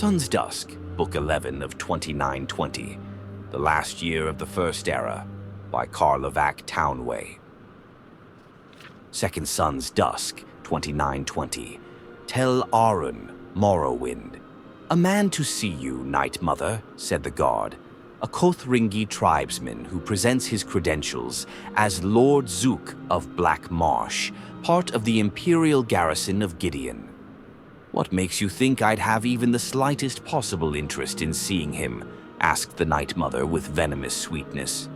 Sun's Dusk, Book 11 of 2920, The Last Year of the First Era, by Carlovac Townway. Second Sun's Dusk, 2920, Tel Aruhn, Morrowind. "A man to see you, Night Mother," said the guard, a Kothringi tribesman who presents his credentials as Lord Zuuk of Black Marsh, part of the Imperial Garrison of Gideon. "What makes you think I'd have even the slightest possible interest in seeing him?" asked the Night Mother with venomous sweetness.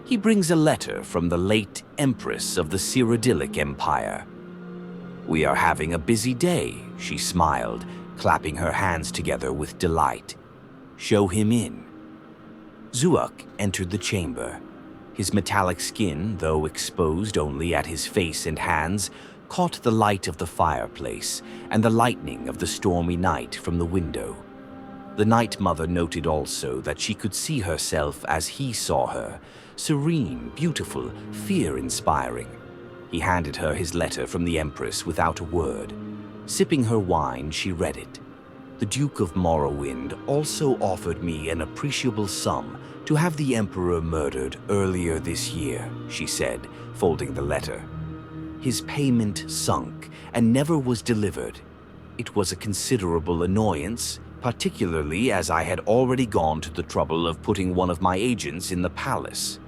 "He brings a letter from the late Empress of the Cyrodilic Empire." "We are having a busy day," she smiled, clapping her hands together with delight. "Show him in." Zuuk entered the chamber. His metallic skin, though exposed only at his face and hands, caught the light of the fireplace and the lightning of the stormy night from the window. The Night Mother noted also that she could see herself as he saw her, serene, beautiful, fear-inspiring. He handed her his letter from the Empress without a word. Sipping her wine, she read it. "The Duke of Morrowind also offered me an appreciable sum to have the Emperor murdered earlier this year," she said, folding the letter. "His payment sunk and never was delivered. It was a considerable annoyance, particularly as I had already gone to the trouble of putting one of my agents in the palace.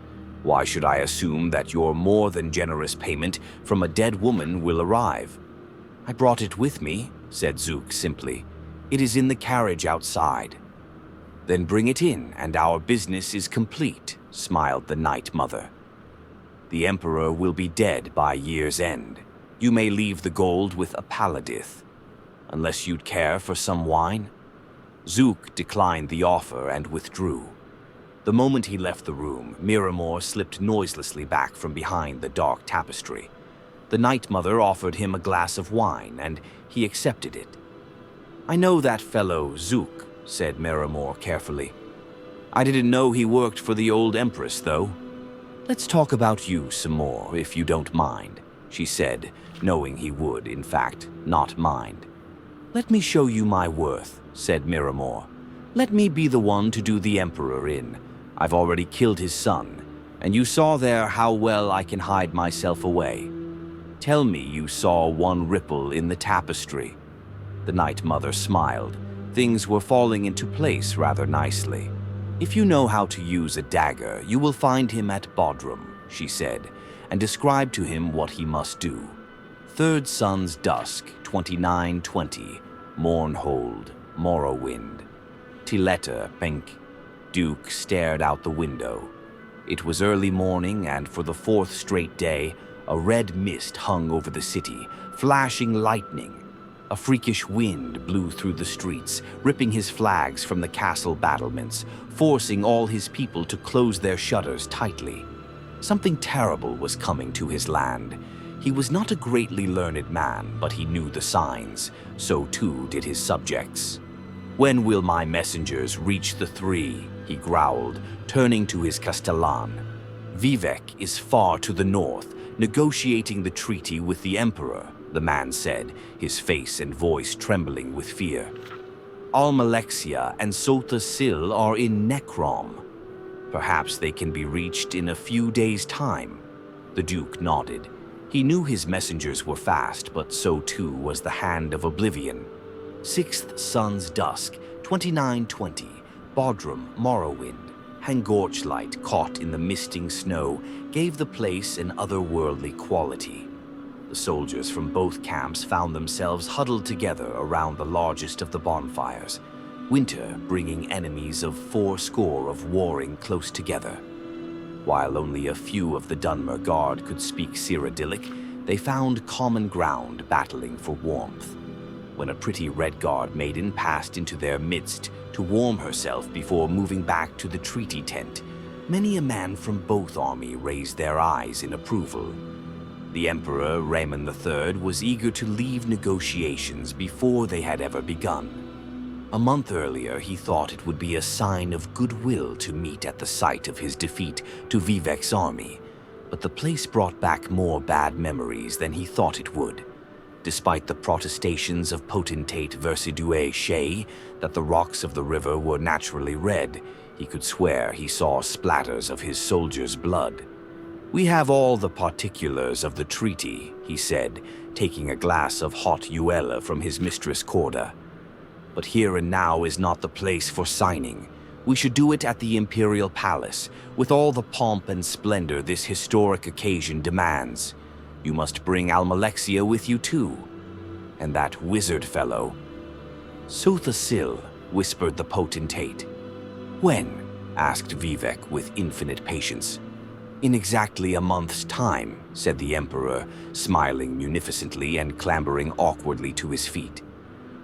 Why should I assume that your more than generous payment from a dead woman will arrive?" "I brought it with me," said Zuuk simply. "It is in the carriage outside." "Then bring it in, and our business is complete," smiled the Night Mother. "The Emperor will be dead by year's end. You may leave the gold with a paladith. Unless you'd care for some wine?" Zuuk declined the offer and withdrew. The moment he left the room, Miramor slipped noiselessly back from behind the dark tapestry. The Night Mother offered him a glass of wine, and he accepted it. "I know that fellow, Zuuk," said Miramor carefully. "I didn't know he worked for the old Empress, though. Let's talk about you some more, if you don't mind," she said, knowing he would, in fact, not mind. "Let me show you my worth," said Miramor. "Let me be the one to do the Emperor in. I've already killed his son, and you saw there how well I can hide myself away. Tell me you saw one ripple in the tapestry." The Night Mother smiled. Things were falling into place rather nicely. "If you know how to use a dagger, you will find him at Bodrum," she said, and described to him what he must do. Third Sun's Dusk, 2920, Mournhold, Morrowind. Tiletta, Pink. Duke stared out the window. It was early morning, and for the fourth straight day, a red mist hung over the city, flashing lightning. A freakish wind blew through the streets, ripping his flags from the castle battlements, forcing all his people to close their shutters tightly. Something terrible was coming to his land. He was not a greatly learned man, but he knew the signs. So too did his subjects. "When will my messengers reach the Three?" he growled, turning to his Castellan. "Vivek is far to the north, negotiating the treaty with the Emperor," the man said, his face and voice trembling with fear. "Almalexia and Sotha Sil are in Necrom. Perhaps they can be reached in a few days' time." The Duke nodded. He knew his messengers were fast, but so too was the Hand of Oblivion. Sixth Sun's Dusk, 2920, Bodrum, Morrowind. Hangorch-light caught in the misting snow gave the place an otherworldly quality. The soldiers from both camps found themselves huddled together around the largest of the bonfires, winter bringing enemies of 80 of warring close together. While only a few of the Dunmer Guard could speak Cyrodilic, they found common ground battling for warmth. When a pretty Red Guard maiden passed into their midst to warm herself before moving back to the treaty tent, many a man from both armies raised their eyes in approval. The Emperor Raymond III was eager to leave negotiations before they had ever begun. A month earlier, he thought it would be a sign of goodwill to meet at the site of his defeat to Vivek's army, but the place brought back more bad memories than he thought it would. despite the protestations of potentate Versidue Shea that the rocks of the river were naturally red. He could swear he saw splatters of his soldiers' blood. "We have all the particulars of the treaty," he said, taking a glass of hot Uella from his mistress Corda. "But here and now is not the place for signing. We should do it at the Imperial Palace, with all the pomp and splendor this historic occasion demands. You must bring Almalexia with you too. And that wizard fellow." "Sotha Sil," whispered the potentate. "When?" asked Vivek with infinite patience. "In exactly a month's time," said the Emperor, smiling munificently and clambering awkwardly to his feet.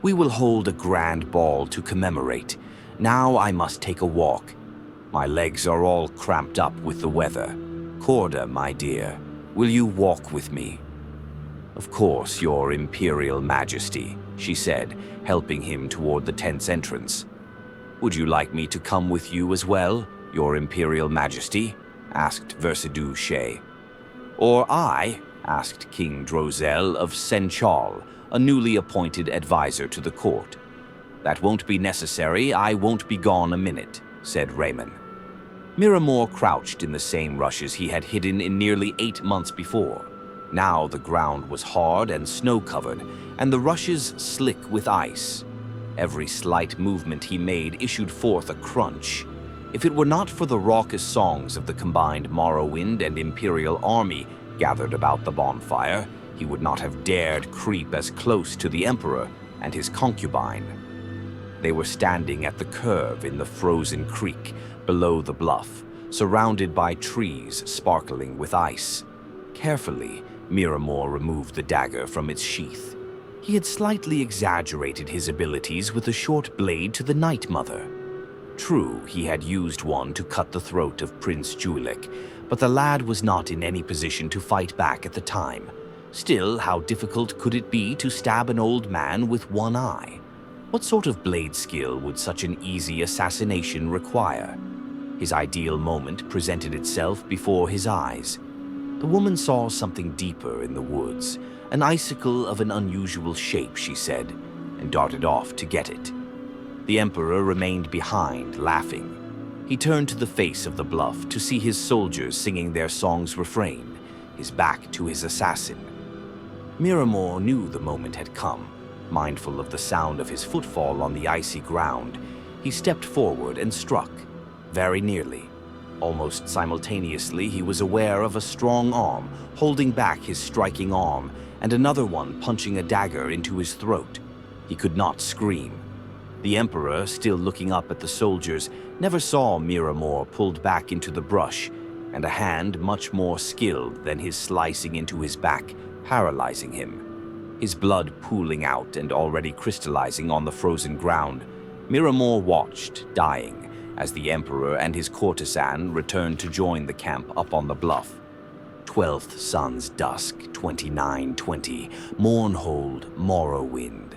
"We will hold a grand ball to commemorate. Now I must take a walk. My legs are all cramped up with the weather. Corda, my dear, will you walk with me?" "Of course, Your Imperial Majesty," she said, helping him toward the tent's entrance. "Would you like me to come with you as well, Your Imperial Majesty?" asked Versidue Shea. "Or I?" asked King Drozel of Senchal, a newly appointed advisor to the court. "That won't be necessary. I won't be gone a minute," said Raymond. Miramor crouched in the same rushes he had hidden in nearly 8 months before. Now the ground was hard and snow-covered, and the rushes slick with ice. Every slight movement he made issued forth a crunch. If it were not for the raucous songs of the combined Morrowind and Imperial army gathered about the bonfire, he would not have dared creep as close to the Emperor and his concubine. They were standing at the curve in the frozen creek below the bluff, surrounded by trees sparkling with ice. Carefully, Miramor removed the dagger from its sheath. He had slightly exaggerated his abilities with a short blade to the Night Mother. True, he had used one to cut the throat of Prince Julik, but the lad was not in any position to fight back at the time. Still, how difficult could it be to stab an old man with one eye? What sort of blade skill would such an easy assassination require? His ideal moment presented itself before his eyes. The woman saw something deeper in the woods, an icicle of an unusual shape, she said, and darted off to get it. The Emperor remained behind, laughing. He turned to the face of the bluff to see his soldiers singing their song's refrain, his back to his assassin. Miramor knew the moment had come. Mindful of the sound of his footfall on the icy ground, he stepped forward and struck, very nearly. Almost simultaneously, he was aware of a strong arm holding back his striking arm and another one punching a dagger into his throat. He could not scream. The Emperor, still looking up at the soldiers, never saw Miramor pulled back into the brush, and a hand much more skilled than his slicing into his back, paralyzing him. His blood pooling out and already crystallizing on the frozen ground, Miramor watched, dying, as the Emperor and his courtesan returned to join the camp up on the bluff. 12th Sun's Dusk, 2920, Mournhold, Morrowind.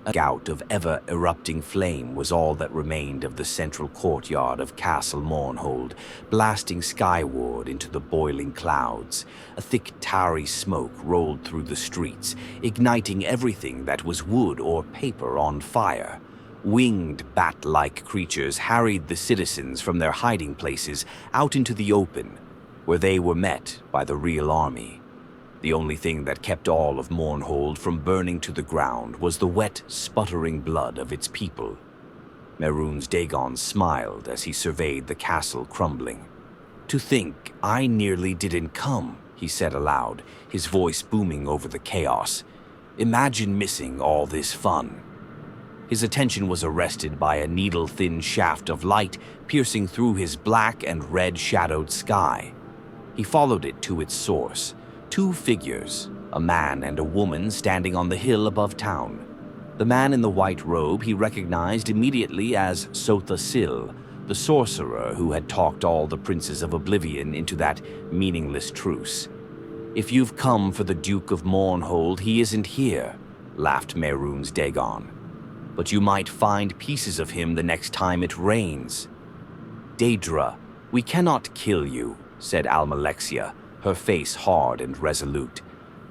A gout of ever-erupting flame was all that remained of the central courtyard of Castle Mournhold, blasting skyward into the boiling clouds. A thick, tarry smoke rolled through the streets, igniting everything that was wood or paper on fire. Winged, bat-like creatures harried the citizens from their hiding places out into the open, where they were met by the real army. The only thing that kept all of Mournhold from burning to the ground was the wet, sputtering blood of its people. Mehrunes Dagon smiled as he surveyed the castle crumbling. "To think I nearly didn't come," he said aloud, his voice booming over the chaos. "Imagine missing all this fun." His attention was arrested by a needle-thin shaft of light piercing through his black and red-shadowed sky. He followed it to its source. 2 figures, a man and a woman standing on the hill above town. The man in the white robe he recognized immediately as Sotha Sil, the sorcerer who had talked all the princes of Oblivion into that meaningless truce. "If you've come for the Duke of Mournhold, he isn't here," laughed Mehrunes Dagon. "But you might find pieces of him the next time it rains." "Daedra, we cannot kill you," said Almalexia, her face hard and resolute,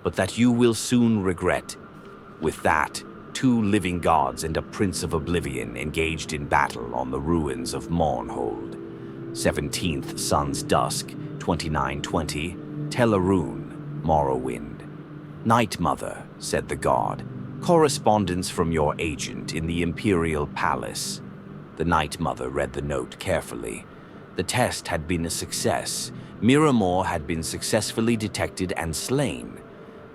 "but that you will soon regret. With that, 2 living gods and a prince of oblivion engaged in battle on the ruins of Mournhold. 17th Sun's Dusk, 2920, Tel Aruhn, Morrowind. Night Mother, said the god, correspondence from your agent in the Imperial Palace. The Night Mother read the note carefully. The test had been a success. Miramor had been successfully detected and slain.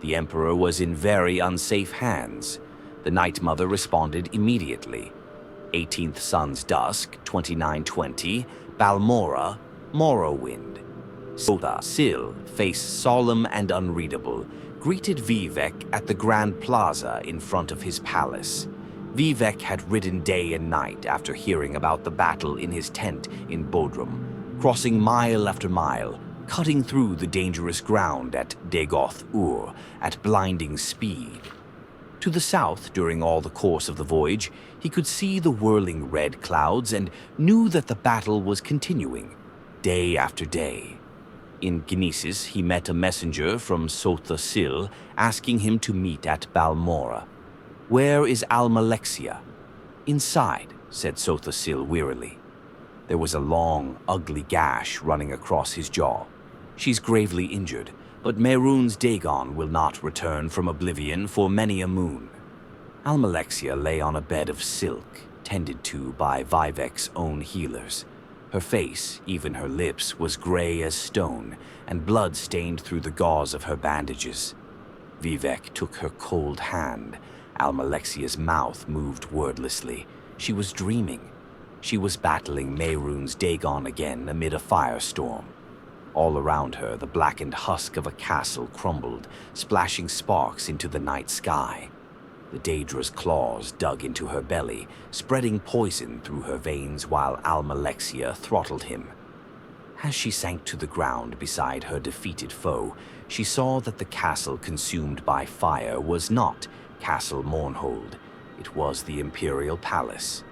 The Emperor was in very unsafe hands. The Night Mother responded immediately. 18th Sun's Dusk, 2920, Balmora, Morrowind. Cyrodilic, face solemn and unreadable, greeted Vivek at the Grand Plaza in front of his palace. Vivek had ridden day and night after hearing about the battle in his tent in Bodrum, crossing mile after mile, cutting through the dangerous ground at Dagoth-Ur at blinding speed. To the south, during all the course of the voyage, he could see the whirling red clouds and knew that the battle was continuing, day after day. In Gnesis, he met a messenger from Cyrodilic asking him to meet at Balmora. "Where is Almalexia?" "Inside," said Cyrodilic wearily. There was a long, ugly gash running across his jaw. "She's gravely injured, but Mehrunes Dagon will not return from oblivion for many a moon." Almalexia lay on a bed of silk, tended to by Vivek's own healers. Her face, even her lips, was gray as stone, and blood stained through the gauze of her bandages. Vivek took her cold hand. Almalexia's mouth moved wordlessly. She was dreaming. She was battling Mehrunes Dagon again amid a firestorm. All around her, the blackened husk of a castle crumbled, splashing sparks into the night sky. The Daedra's claws dug into her belly, spreading poison through her veins while Almalexia throttled him. As she sank to the ground beside her defeated foe, she saw that the castle consumed by fire was not Castle Mournhold. It was the Imperial Palace.